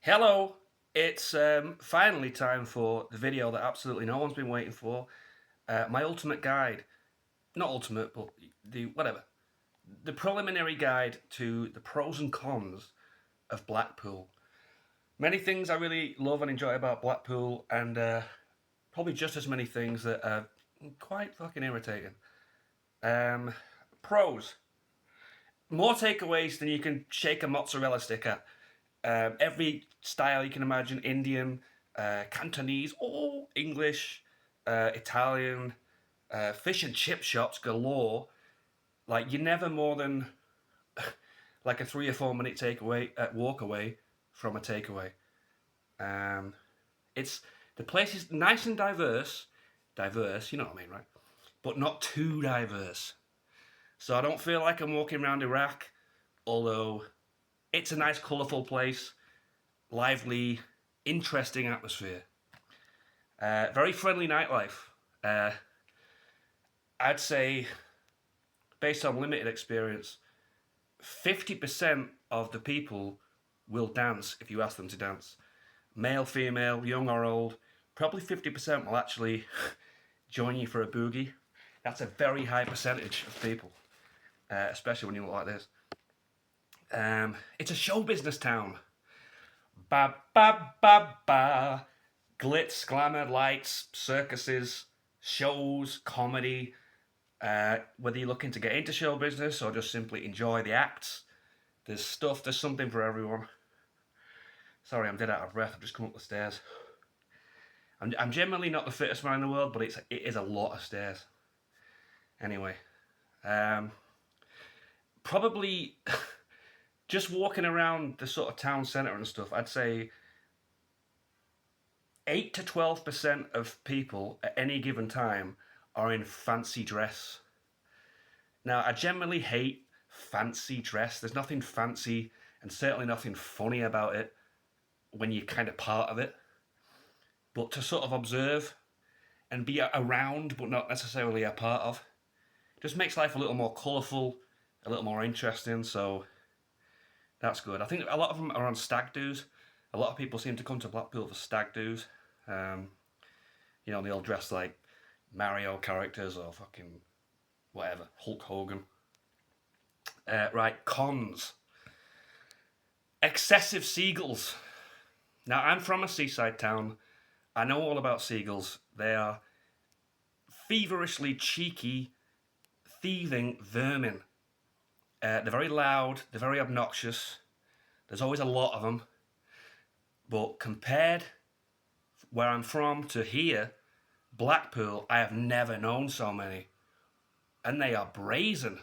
Hello, it's finally time for the video that absolutely no one's been waiting for. My ultimate guide, not ultimate, but the whatever, the preliminary guide to the pros and cons of Blackpool. Many things I really love and enjoy about Blackpool, and probably just as many things that are quite fucking irritating. Um, Pros: more takeaways than you can shake a mozzarella stick at. Every style you can imagine: Indian, Cantonese, English, Italian, fish and chip shops galore. Like you're never more than like a 3 or 4 minute takeaway walk away from a takeaway. Um, it's the place is nice and diverse. You know what I mean, right? But not too diverse. So I don't feel like I'm walking around Iraq, although it's a nice, colourful place, lively, interesting atmosphere. Very friendly nightlife. Uh, I'd say, based on limited experience, 50% of the people will dance if you ask them to dance. Male, female, young or old. Probably 50% will actually join you for a boogie. That's a very high percentage of people, especially when you look like this. It's a show business town. Ba ba ba ba. Glitz, glamour, lights, circuses, shows, comedy. Whether you're looking to get into show business or just simply enjoy the acts, there's something for everyone. Sorry, I'm dead out of breath. I've just come up the stairs. I'm generally not the fittest man in the world, but it is a lot of stairs. Anyway, um, probably just walking around the sort of town centre and stuff, I'd say 8 to 12% of people at any given time are in fancy dress. Now, I generally hate fancy dress. There's nothing fancy and certainly nothing funny about it when you're kind of part of it. But to sort of observe and be around, but not necessarily a part of, just makes life a little more colourful, a little more interesting. So that's good. I think a lot of them are on stag do's. A lot of people seem to come to Blackpool for stag do's. They all dress like Mario characters or fucking whatever, Hulk Hogan. Right, cons. Excessive seagulls. Now, I'm from a seaside town. I know all about seagulls. They are feverishly cheeky, thieving vermin. They're very loud, they're very obnoxious. There's always a lot of them. But compared where I'm from to here, Blackpool, I have never known so many. And they are brazen.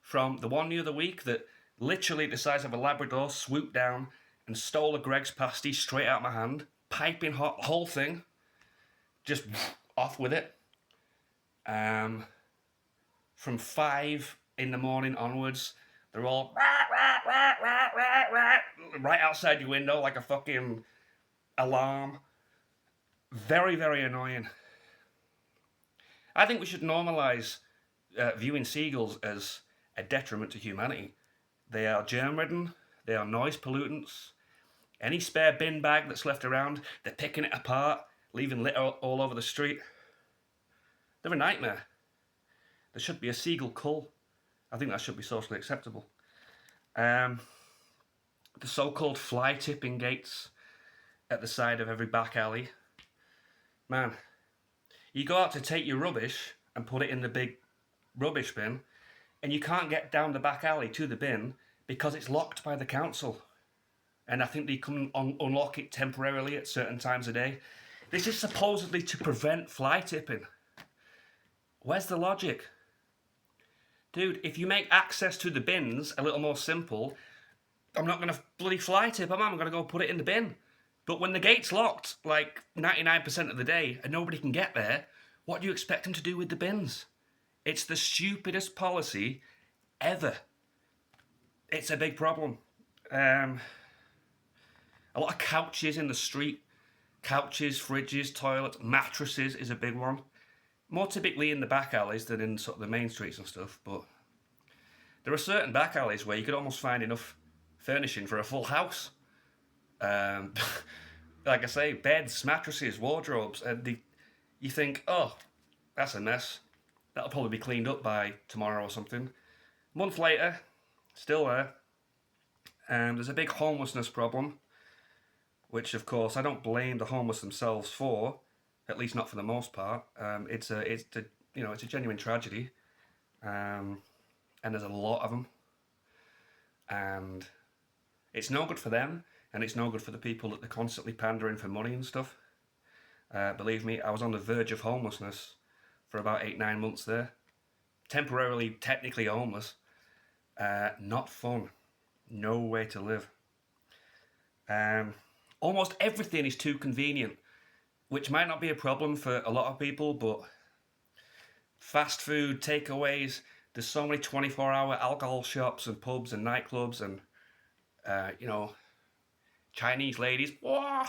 From the one the other week that literally the size of a Labrador swooped down and stole a Greg's pasty straight out of my hand, piping hot, whole thing, just off with it. From 5 in the morning onwards, they're all right outside your window like a fucking alarm. Very, very annoying. I think we should normalise viewing seagulls as a detriment to humanity. They are germ-ridden, they are noise pollutants. Any spare bin bag that's left around, they're picking it apart, leaving litter all over the street. They're a nightmare. There should be a seagull cull. I think that should be socially acceptable. The so-called fly tipping gates at the side of every back alley. Man, you go out to take your rubbish and put it in the big rubbish bin, and you can't get down the back alley to the bin because it's locked by the council. And I think they can unlock it temporarily at certain times of day. This is supposedly to prevent fly tipping. Where's the logic? Dude, if you make access to the bins a little more simple, I'm not going to bloody fly tip them, I'm going to go put it in the bin. But when the gate's locked, like 99% of the day, and nobody can get there, what do you expect them to do with the bins? It's the stupidest policy ever. It's a big problem. A lot of couches in the street. Couches, fridges, toilets, mattresses is a big one. More typically in the back alleys than in sort of the main streets and stuff, but there are certain back alleys where you could almost find enough furnishing for a full house. Um, like I say, beds, mattresses, wardrobes, and you think, oh, that's a mess. That'll probably be cleaned up by tomorrow or something. A month later, still there. There's a big homelessness problem, which of course I don't blame the homeless themselves for, at least not for the most part. It's a genuine tragedy, and there's a lot of them, and it's no good for them, and it's no good for the people that they're constantly pandering for money and stuff. Believe me, I was on the verge of homelessness for about 8, 9 months there, temporarily, technically homeless. Not fun. No way to live. Um, Almost everything is too convenient, which might not be a problem for a lot of people, but fast food, takeaways, there's so many 24-hour alcohol shops and pubs and nightclubs and, you know, Chinese ladies. Wah!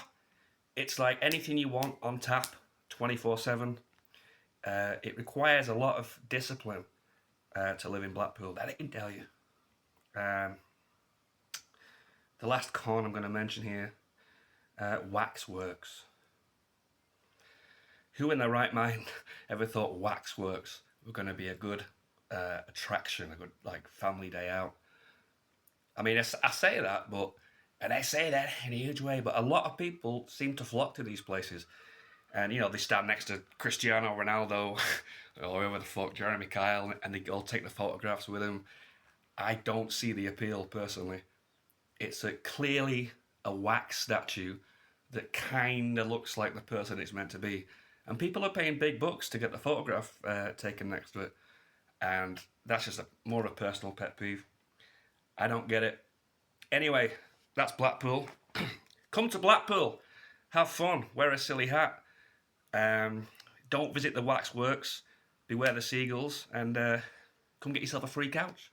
It's like anything you want on tap 24/7. It requires a lot of discipline to live in Blackpool, that I can tell you. Um, the last con I'm going to mention here, waxworks. Who in their right mind ever thought waxworks were going to be a good attraction, a good like family day out? I mean, I say that, but and I say that in a huge way, but a lot of people seem to flock to these places, and they stand next to Cristiano Ronaldo or whoever the fuck, Jeremy Kyle, and they all take the photographs with him. I don't see the appeal personally. It's clearly a wax statue that kind of looks like the person it's meant to be. And people are paying big bucks to get the photograph taken next to it. And that's just more of a personal pet peeve. I don't get it. Anyway, that's Blackpool. Come to Blackpool. Have fun. Wear a silly hat. Don't visit the waxworks. Beware the seagulls. And come get yourself a free couch.